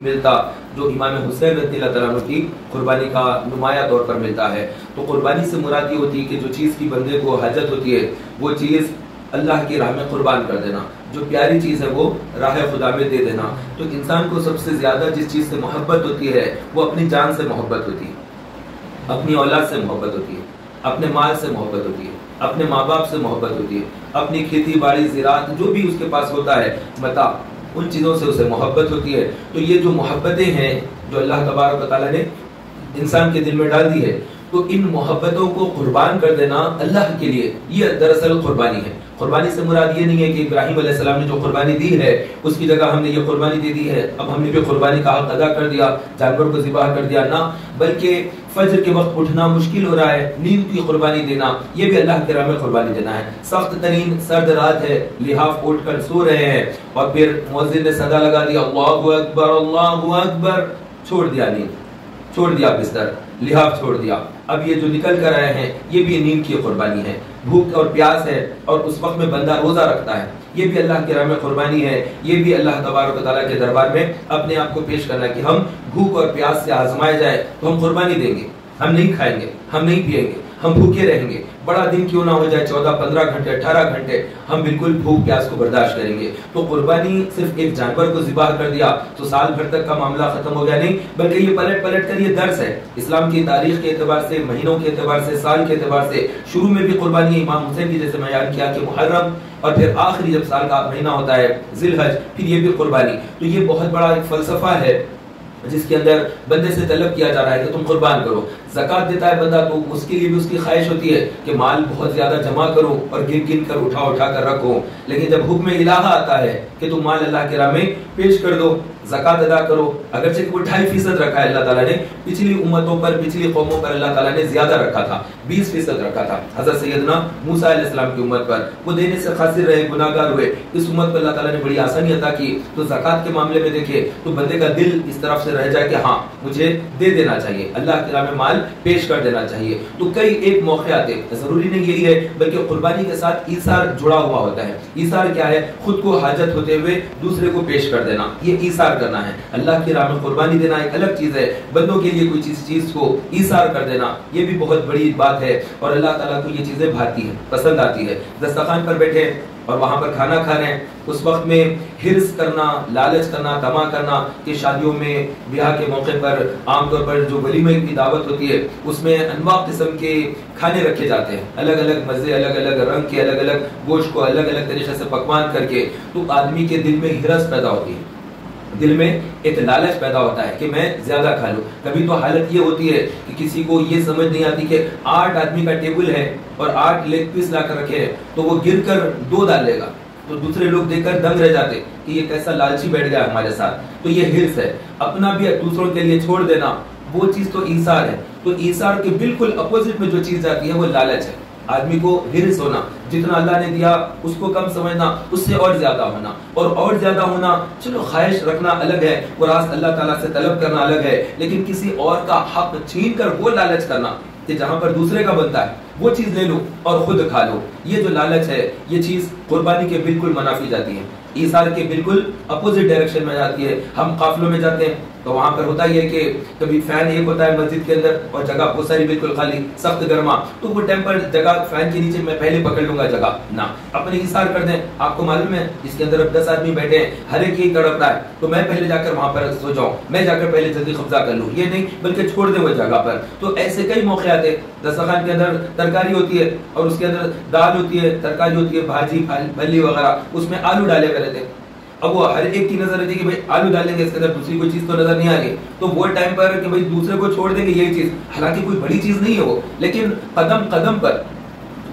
ملتا جو امام حسین رضی اللہ تعالیٰ عنہ کی قربانی کا نمایاں طور پر ملتا ہے۔ تو قربانی سے مراد یہ ہوتی ہے کہ جو چیز کی بندے کو حاجت ہوتی ہے وہ چیز اللہ کی راہ میں قربان کر دینا، جو پیاری چیز ہے وہ راہ خدا میں دے دینا۔ تو انسان کو سب سے زیادہ جس چیز سے محبت ہوتی ہے وہ اپنی جان سے محبت ہوتی ہے، اپنی اولاد سے محبت ہوتی ہے، اپنے مال سے محبت ہوتی ہے، اپنے ماں باپ سے محبت ہوتی ہے، اپنی کھیتی باڑی زراعت جو بھی اس کے پاس ہوتا ہے متاع، ان چیزوں سے اسے محبت ہوتی ہے۔ تو یہ جو محبتیں ہیں جو اللہ تبارک و تعالیٰ نے انسان کے دل میں ڈال دی ہے، تو ان محبتوں کو قربان کر دینا اللہ کے لیے یہ دراصل قربانی ہے۔ قربانی سے مراد یہ نہیں ہے کہ ابراہیم علیہ السلام نے جو قربانی دی ہے اس کی جگہ ہم نے یہ قربانی دے دی ہے، اب ہم نے بھی قربانی کا حق ادا کر دیا، جانور کو ذبح کر دیا، نہ، بلکہ فجر کے وقت اٹھنا مشکل ہو رہا ہے، نیند کی قربانی دینا، یہ بھی اللہ کے راہ میں قربانی دینا ہے۔ سخت ترین سرد رات ہے، لحاف اٹھ کر سو رہے ہیں اور پھر مؤذن نے صدا لگا دیا اللہ اکبر اللہ اکبر، چھوڑ دیا نیند، چھوڑ دیا بستر، لحاف چھوڑ دیا، اب یہ جو نکل کر آئے ہیں یہ بھی نیند کی قربانی ہے۔ بھوک اور پیاس ہے اور اس وقت میں بندہ روزہ رکھتا ہے، یہ بھی اللہ کی راہ میں قربانی ہے۔ یہ بھی اللہ تبارک و تعالیٰ کے دربار میں اپنے آپ کو پیش کرنا کہ ہم بھوک اور پیاس سے آزمائے جائے تو ہم قربانی دیں گے، ہم نہیں کھائیں گے، ہم نہیں پیئیں گے، ہم بھوکے رہیں گے، بڑا دن کیوں نہ ہو جائے، 14 15 گھنٹے 18 گھنٹے ہم بالکل بھوک پیاس کو برداشت کریں گے۔ تو قربانی صرف ایک جانور کو ذبح کر دیا تو سال بھر تک کا معاملہ ختم ہو گیا نہیں، بلکہ یہ پلٹ پلٹ کر یہ درس ہے اسلام کی تاریخ کے اعتبار سے، مہینوں کے اعتبار سے، سال کے اعتبار سے۔ شروع میں بھی قربانی امام حسین کی جیسے بیان کیا کہ محرم، اور پھر آخری جب سال کا مہینہ ہوتا ہے ذی الحج، پھر یہ بھی قربانی۔ تو یہ بہت بڑا ایک فلسفہ ہے جس کے اندر بندے سے طلب کیا جا رہا ہے کہ تم قربان کرو۔ زکوٰۃ دیتا ہے بندہ تو اس کے لیے بھی اس کی خواہش ہوتی ہے کہ مال بہت زیادہ جمع کرو اور گن گن کر اٹھا اٹھا کر رکھو، لیکن جب حکم الہہ آتا ہے کہ تم مال اللہ کے راہ میں پیش کر دو، زکوٰۃ ادا کرو، اگرچہ کہ وہ 2.5% رکھا ہے اللہ تعالیٰ نے، پچھلی امتوں پر، پچھلی قوموں پر اللہ تعالیٰ نے زیادہ رکھا تھا، 20% رکھا تھا حضرت سیدنا موسیٰ علیہ السلام کی امت پر، وہ دینے سے قاصر رہے، گناہ گار ہوئے، اس امت پر اللہ تعالیٰ نے بڑی آسانی عطا کی۔ تو زکوٰۃ کے معاملے میں دیکھے تو بندے کا دل اس طرف سے رہ جائے کہ ہاں مجھے دے دینا چاہیے، اللہ کے راہ میں مال پیش کر دینا چاہیے۔ تو کئی ایک موقع آتے، ضروری نہیں یہی ہے، بلکہ قربانی کے ساتھ ایثار جڑا ہوا ہوتا ہے۔ ایثار کیا ہے؟ خود کو حاجت ہوتے ہوئے دوسرے کو پیش کر دینا، یہ ایثار کرنا ہے۔ اللہ کی راہ میں قربانی دینا ایک الگ چیز ہے، بندوں کے لیے کوئی چیز کو ایثار کر دینا یہ بھی بہت بڑی بات ہے، اور اللہ تعالیٰ کو یہ چیزیں بھاتی ہیں، پسند آتی ہے۔ دسترخوان پر بیٹھے اور وہاں پر کھانا کھا رہے ہیں، اس وقت میں حرص کرنا، لالچ کرنا، طمع کرنا کہ شادیوں میں، بیاہ کے موقع پر عام طور پر جو ولیمے کی دعوت ہوتی ہے اس میں انواع قسم کے کھانے رکھے جاتے ہیں، الگ الگ مزے، الگ الگ رنگ کے، الگ الگ گوشت کو الگ الگ طریقے سے پکوان کر کے، تو آدمی کے دل میں حرص پیدا ہوتی ہے، دل میں ایک لالچ پیدا ہوتا ہے کہ میں زیادہ کھا لوں۔ کبھی تو حالت یہ ہوتی ہے کہ کسی کو یہ سمجھ نہیں آتی کہ 8 آدمی کا ٹیبل ہے اور 8 لیگ پیس لا کر رکھے ہیں تو وہ گر کر 2 ڈال لے گا، تو دوسرے لوگ دیکھ کر دنگ رہ جاتے کہ یہ کیسا لالچی بیٹھ گیا ہمارے ساتھ۔ تو یہ حرص ہے، اپنا بھی دوسروں کے لیے چھوڑ دینا، وہ چیز تو ایثار ہے۔ تو ایثار کے بالکل اپوزٹ میں جو چیز جاتی ہے وہ لالچ ہے۔ آدمی کو حرص ہونا، جتنا اللہ نے دیا اس کو کم سمجھنا، اس سے اور زیادہ ہونا، اور زیادہ ہونا، چلو خواہش رکھنا الگ ہے، قرآن اللہ تعالیٰ سے طلب کرنا الگ ہے، لیکن کسی اور کا حق چھین کر وہ لالچ کرنا کہ جہاں پر دوسرے کا بنتا ہے وہ چیز لے لو اور خود کھا لو، یہ جو لالچ ہے یہ چیز قربانی کے بالکل منافی جاتی ہے، ایثار کے بالکل اپوزٹ ڈائریکشن میں جاتی ہے۔ ہم قافلوں میں جاتے ہیں تو وہاں پر ہوتا یہ کہ کبھی فین ایک ہوتا ہے مسجد کے اندر اور جگہ بہت ساری بالکل خالی، سخت گرما، تو وہ ٹیمپر جگہ فین کے نیچے میں پہلے پکڑ لوں گا جگہ، نہ، اپنے ایثار کر دیں۔ آپ کو معلوم ہے اس کے اندر اب 10 آدمی بیٹھے ہیں، ہر ایک ہی تڑپ رہا ہے تو میں پہلے جا کر وہاں پر سو جاؤں، میں جا کر پہلے جلدی قبضہ کر لوں، یہ نہیں، بلکہ چھوڑ دیں وہ جگہ پر۔ تو ایسے کئی موقع آتے، دسترخوان کے اندر ترکاری ہوتی ہے اور اس کے اندر دال ہوتی ہے، ترکاری ہوتی ہے، بھاجی پھلی وغیرہ، اس میں آلو ڈالے کرے تھے، اب وہ ہر ایک کی نظر رہتی ہے کہ بھائی آلو ڈالیں گے اس کے اندر دوسری کوئی چیز تو نظر نہیں آ رہی، تو وہ ٹائم پر کہ بھائی دوسرے کو چھوڑ دیں گے یہی چیز، حالانکہ کوئی بڑی چیز نہیں ہے وہ، لیکن قدم قدم پر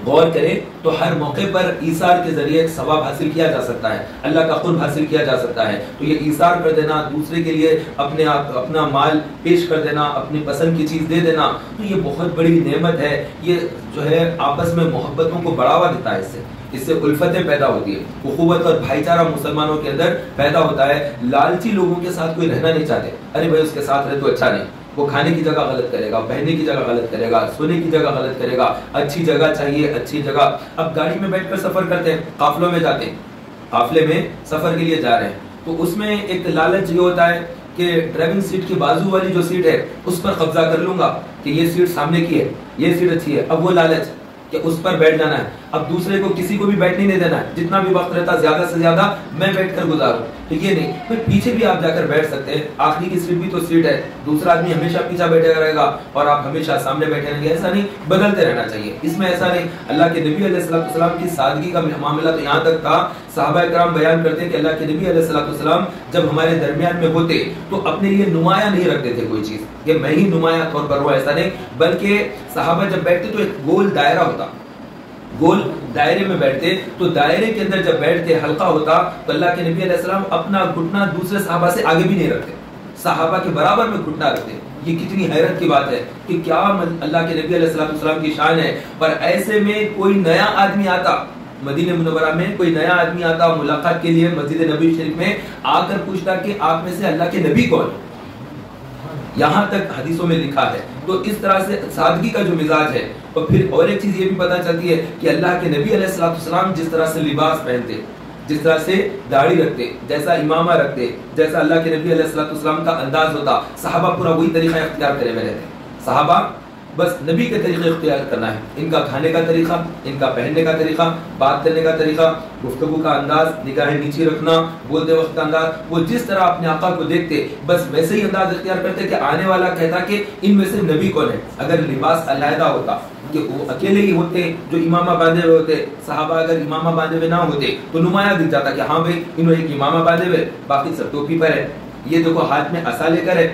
غور کرے تو ہر موقع پر ایثار کے ذریعے ثواب حاصل کیا جا سکتا ہے، اللہ کا قرب حاصل کیا جا سکتا ہے۔ تو یہ ایثار کر دینا، دوسرے کے لیے اپنا مال پیش کر دینا، اپنی پسند کی چیز دے دینا، تو یہ بہت بڑی نعمت ہے، یہ جو ہے آپس میں محبتوں کو بڑھاوا دیتا ہے، اس سے الفتیں پیدا ہوتی ہے، اخوت اور بھائی چارہ مسلمانوں کے اندر پیدا ہوتا ہے۔ لالچی لوگوں کے ساتھ کوئی رہنا نہیں چاہتے، ارے بھائی اس کے ساتھ رہے تو اچھا نہیں، وہ کھانے کی جگہ غلط کرے گا، پہننے کی جگہ غلط کرے گا، سونے کی جگہ غلط کرے گا، اچھی جگہ چاہیے، اچھی جگہ۔ اب گاڑی میں بیٹھ کر سفر کرتے ہیں، قافلوں میں جاتے ہیں، قافلے میں سفر کے لیے جا رہے ہیں، تو اس میں ایک لالچ یہ ہوتا ہے کہ ڈرائیونگ سیٹ کی بازو والی جو سیٹ ہے اس پر قبضہ کر لوں گا کہ یہ سیٹ سامنے کی ہے, یہ سیٹ اچھی ہے, اب وہ لالچ کہ اس پر بیٹھ جانا ہے, اب دوسرے کو کسی کو بھی بیٹھنے نہیں دینا ہے, جتنا بھی وقت رہتا زیادہ سے زیادہ میں بیٹھ کر گزاروں. تو یہ نہیں, پھر پیچھے بھی آپ جا کر بیٹھ سکتے ہیں, آخری کی سیٹ بھی تو سیٹ ہے, دوسرا آدمی ہمیشہ پیچھے بیٹھے رہے گا اور آپ ہمیشہ سامنے بیٹھے رہیں گے, ایسا نہیں, بدلتے رہنا چاہیے. اس میں ایسا نہیں. اللہ کے نبی علیہ السلام کی سادگی کا معاملہ تو یہاں تک تھا, صحابہ کرام بیان کرتے ہیں کہ اللہ کے نبی علیہ السلام جب ہمارے درمیان میں ہوتے تو اپنے لیے نمایاں نہیں رکھتے تھے کوئی چیز کہ میں ہی نمایاں طور پر ہوں, ایسا نہیں, بلکہ صحابہ جب بیٹھتے تو ایک گول دائرہ ہوتا, گول دائرے میں بیٹھتے, تو دائرے کے اندر جب بیٹھتے حلقہ ہوتا تو اللہ کے نبی علیہ السلام اپنا گھٹنا دوسرے صحابہ سے آگے بھی نہیں رکھتے, صحابہ کے برابر میں گھٹنا رکھتے. یہ کتنی حیرت کی بات ہے کہ کیا اللہ کے نبی علیہ السلام کی شان ہے. پر ایسے میں کوئی نیا آدمی آتا, مدینہ منورہ میں کوئی نیا آدمی آتا ملاقات کے لیے مسجد نبوی شریف میں, آ کر پوچھتا کہ آپ میں سے اللہ کے نبی کون, یہاں تک حدیثوں میں لکھا ہے. تو اس طرح سے سادگی کا جو مزاج ہے. اور پھر اور ایک چیز یہ بھی پتہ چلتی ہے کہ اللہ کے نبی علیہ السلام جس طرح سے لباس پہنتے, جس طرح سے داڑھی رکھتے, جیسا امامہ رکھتے, جیسا اللہ کے نبی علیہ السلام کا انداز ہوتا, صحابہ پورا وہی طریقہ اختیار کرے ہوئے رہتے. صحابہ بس نبی کے طریقے اختیار کرنا ہے, ان کا کھانے کا طریقہ, ان کا پہننے کا طریقہ, بات کرنے کا طریقہ, گفتگو کا انداز, نگاہیں نیچے رکھنا, بولتے وقت کا انداز, وہ جس طرح اپنے آقا کو دیکھتے بس ویسے ہی انداز اختیار کرتے کہ آنے والا کہتا کہ ان میں سے نبی کون ہے. اگر لباس علیحدہ ہوتا کہ وہ اکیلے ہی ہوتے جو امامہ باندھے ہوئے ہوتے, صحابہ اگر امامہ باندھے ہوئے نہ ہوتے تو نمایاں دکھ جاتا کہ ہاں بھائی انہوں ایک امامہ باندھے ہوئے, باقی سب ٹوپی پر ہے, یہ دیکھو ہاتھ میں عصا لے کر ہے,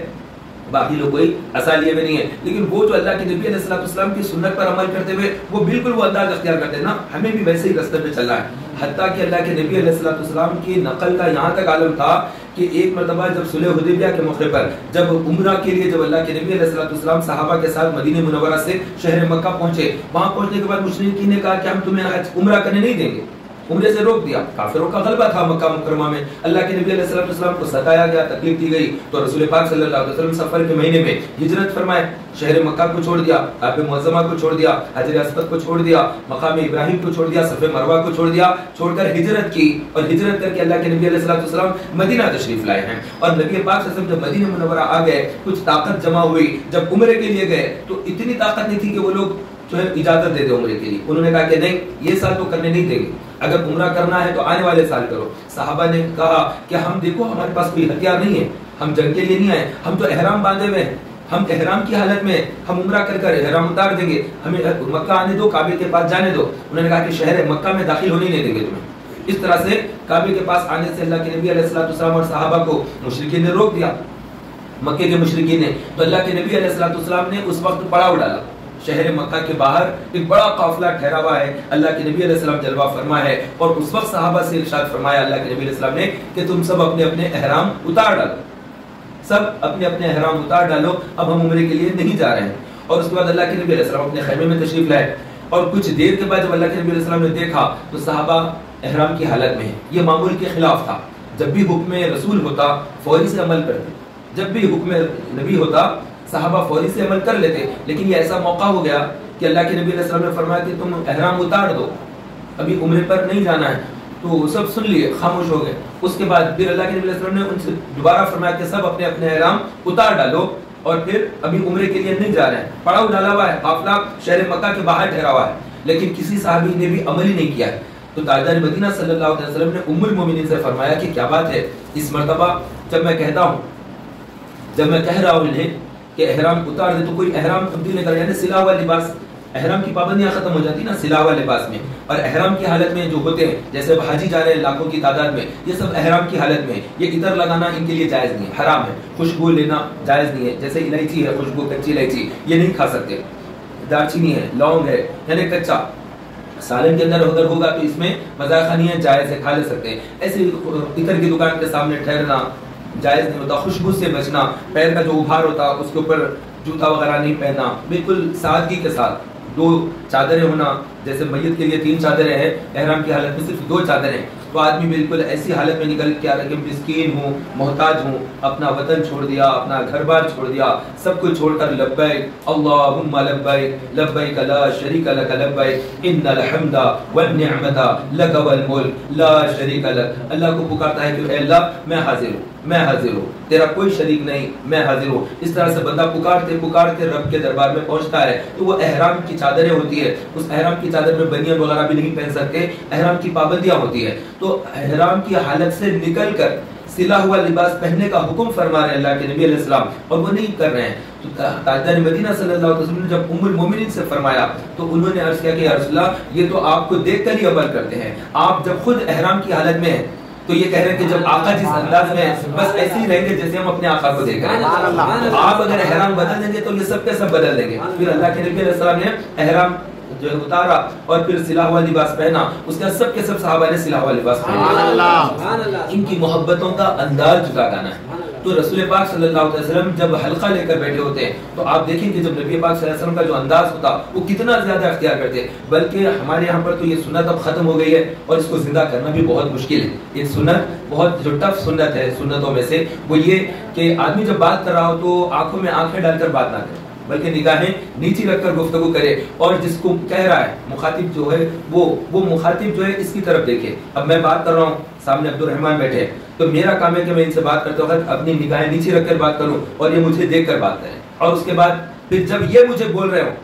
باقی لوگ کوئی عصا لیے ہوئے نہیں ہے. لیکن وہ جو اللہ کے نبی علیہ السلام کی سنت پر عمل کرتے ہوئے وہ بالکل وہ انداز اختیار کرتے ہیں نا, ہمیں بھی ویسے ہی راستے پہ چلنا ہے. حتیٰ کہ اللہ کے نبی علیہ السلام کی نقل کا یہاں تک عالم تھا کہ ایک مرتبہ جب صلح حدیبیہ کے موقع پر جب عمرہ کے لیے جب اللہ کے نبی علیہ السلام صحابہ کے ساتھ مدینہ منورہ سے شہر مکہ پہنچے, وہاں پہنچنے کے بعد مشرکین نے کہا کہ ہم تمہیں عمرہ کرنے نہیں دیں گے, عمرے سے روک دیا. کافروں کا غلبہ تھا مکہ مکرمہ میں, اللہ کے نبی علیہ السلام کو ستایا گیا, تکلیف دی گئی, تو رسول پاک صلی اللہ علیہ وسلم سفر کے مہینے میں ہجرت فرمائے, شہر مکہ کو چھوڑ دیا, کعبہ معظمہ کو چھوڑ دیا, حجر اسود کو چھوڑ دیا, مقام ابراہیم کو چھوڑ دیا, صفا مروہ کو چھوڑ دیا, چھوڑ کر ہجرت کی, اور ہجرت کر کے اللہ کے نبی علیہ السلام مدینہ تشریف لائے ہیں. اور نبی پاک صلی اللہ علیہ وسلم جب مدینہ منورہ آ گئے, کچھ طاقت جمع ہوئی, جب عمرے کے لیے گئے تو اتنی طاقت نہیں تھی کہ وہ لوگ جو ہے اجازت دے دے عمرے کے لیے. انہوں نے کہا کہ نہیں, یہ سال تو کرنے نہیں دیں گے, اگر عمرہ کرنا ہے تو آنے والے سال کرو. صحابہ نے کہا کہ ہم دیکھو ہمارے پاس کوئی ہتھیار نہیں ہے, ہم جنگ کے لیے نہیں آئے, ہم تو احرام باندھے ہوئے ہیں, ہم احرام کی حالت میں, ہم عمرہ کر کر احرام اتار دیں گے, ہمیں مکہ آنے دو, کعبے کے پاس جانے دو. انہوں نے کہا کہ شہر مکہ میں داخل ہونے نہیں دیں گے تمہیں. اس طرح سے کعبے کے پاس آنے سے اللہ کے نبی علیہ السلام اور صحابہ کو مشرکین نے روک دیا, مکے کے مشرکین نے. تو اللہ کے نبی علیہ السلام نے اس وقت پڑاؤ ڈالا, شہر مکہ کے باہر ایک بڑا قافلہ ٹھہرا ہوا ہے, اللہ کے نبی علیہ السلام جلوہ فرما ہے, اور اس وقت صحابہ سے ارشاد فرمایا اللہ کے نبی علیہ السلام نے کہ تم سب اپنے اپنے احرام اتار ڈالو, سب اپنے اپنے احرام اتار ڈالو, اب ہم عمرے کے لیے نہیں جا رہے ہیں. اور اس کے بعد اللہ کے نبی علیہ السلام اپنے خیمے میں تشریف لائے, اور کچھ دیر کے بعد جب اللہ کے نبی علیہ السلام نے دیکھا تو صحابہ احرام کی حالت میں ہیں. یہ معمول کے خلاف تھا, جب بھی حکم رسول ہوتا فوری سے عمل کرتے, جب بھی حکم نبی ہوتا صحابہ فوری سے عمل کر لیتے. لیکن یہ ایسا موقع ہو گیا کہ اللہ کے نبی علیہ السلام نے فرمایا کہ تم احرام اتار دو, ابھی عمرے پر نہیں جانا ہے. تو سب سن لیے, خاموش ہو گئے. اس کے بعد پھر اللہ کے نبی علیہ السلام نے ان سے دوبارہ فرمایا کہ سب اپنے اپنے احرام اتار ڈالو, اور پھر ابھی عمرے کے لیے نہیں جا رہے ہیں. پڑاؤ ڈالا ہوا ہے, قافلہ شہر مکہ کے باہر ٹھہرا ہوا ہے, لیکن کسی صحابی نے بھی عمل ہی نہیں کیا ہے. تو تاجدار مدینہ صلی اللہ علیہ وسلم نے ام المومنین سے فرمایا کہ کیا بات ہے, اس مرتبہ جب میں کہتا ہوں, جب میں کہہ رہا ہوں انہیں کہ احرام اتار دے تو کوئی احرام تبدیل نہیں کر, یعنی سلا ہوا لباس, احرام کی پابندیاں ختم ہو جاتی نا سلا ہوا لباس میں. اور احرام کی حالت میں جو ہوتے ہیں, جیسے حاجی جا رہے ہیں لاکھوں کی تعداد میں, یہ سب احرام کی حالت میں, یہ عطر لگانا ان کے لیے جائز نہیں ہے, حرام ہے. خوشبو لینا جائز نہیں ہے, جیسے الائچی ہے خوشبو, کچی الائچی یہ نہیں کھا سکتے. دار چینی ہے, لونگ ہے, یعنی کچا سالن کے اندر اگر ہوگا تو اس میں مذائقہ نہیں ہے, جائز ہے, کھا لے سکتے ہیں. ایسے عطر کی دکان کے سامنے ٹھہرنا جائز نہیں ہوتا. خوشبو سے بچنا, پیر کا جو ابھار ہوتا اس کے اوپر جوتا وغیرہ نہیں پہننا, بالکل سادگی کے ساتھ. 2 چادریں ہونا, جیسے میت کے لیے 3 چادریں ہیں, احرام کی حالت میں صرف 2 چادریں, تو آدمی بالکل ایسی حالت میں نکل کے آ رہا کہ مسکین ہوں, محتاج ہوں, اپنا وطن چھوڑ دیا, اپنا گھر بار چھوڑ دیا, سب کچھ چھوڑ کر لبیک اللہم لبیک لبیک لا شریک لک لبیک ان الحمد والنعمت لک والملک لا شریک لک. اللہ کو پکارتا ہے کہ اے اللہ میں حاضر ہوں, میں حاضر ہوں، تیرا کوئی شریک نہیں، میں حاضر ہوں. اس طرح سے بندہ پکارتے پکارتے رب کے دربار میں پہنچتا ہے. تو وہ احرام کی چادریں ہوتی ہے، اس احرام کی چادر میں بنیان وغیرہ بھی نہیں پہن سکتے، احرام کی پابندیاں ہوتی ہے. تو احرام کی حالت سے نکل کر سلا ہوا لباس پہننے کا حکم فرما رہے ہیں اللہ کے نبی علیہ السلام، اور وہ نہیں کر رہے ہیں. تو تاجدار مدینہ صلی اللہ علیہ وسلم نے جب ام المومنین سے فرمایا تو انہوں نے عرض کیا کہ یا رسول اللہ یہ تو آپ کو دیکھ کر ہی عمل کرتے ہیں، آپ جب خود احرام کی حالت میں ہیں تو یہ کہہ رہے ہیں کہ جب آقا جس انداز میں بس ایسے ہی رہیں گے جیسے ہم اپنے آقا کو دیکھ رہے ہیں. آپ اگر احرام بدل دیں گے تو یہ سب کے سب بدل دیں گے. پھر اللہ کے نبی علیہ السلام نے احرام جو اتارا اور پھر سلا ہوا لباس پہنا. اس کے سب کے سب صحابہ نے سلا ہوا لباس پہنا. ان کی محبتوں کا انداز جدا گانا ہے. تو رسول پاک صلی اللہ علیہ وسلم جب حلقہ لے کر بیٹھے ہوتے ہیں تو آپ دیکھیں کہ جب نبی پاک صلی اللہ علیہ وسلم کا جو انداز ہوتا وہ کتنا زیادہ اختیار کرتے ہیں. بلکہ ہمارے یہاں پر تو یہ سنت اب ختم ہو گئی ہے اور اس کو زندہ کرنا بھی بہت مشکل ہے. یہ سنت بہت جو ٹف سنت ہے سنتوں میں سے وہ یہ کہ آدمی جب بات کر رہا ہو تو آنکھوں میں آنکھیں ڈال کر بات نہ کرے بلکہ نگاہیں نیچی رکھ کر گفتگو کرے، اور جس کو کہہ رہا ہے مخاطب جو ہے وہ مخاطب جو ہے اس کی طرف دیکھے. اب میں بات کر رہا ہوں، سامنے عبد الرحمن بیٹھے تو میرا کام ہے کہ میں ان سے بات کرتے وقت اپنی نگاہیں نیچے رکھ کر بات کروں اور یہ مجھے دیکھ کر بات کریں. اور اس کے بعد پھر جب یہ مجھے بول رہے ہوں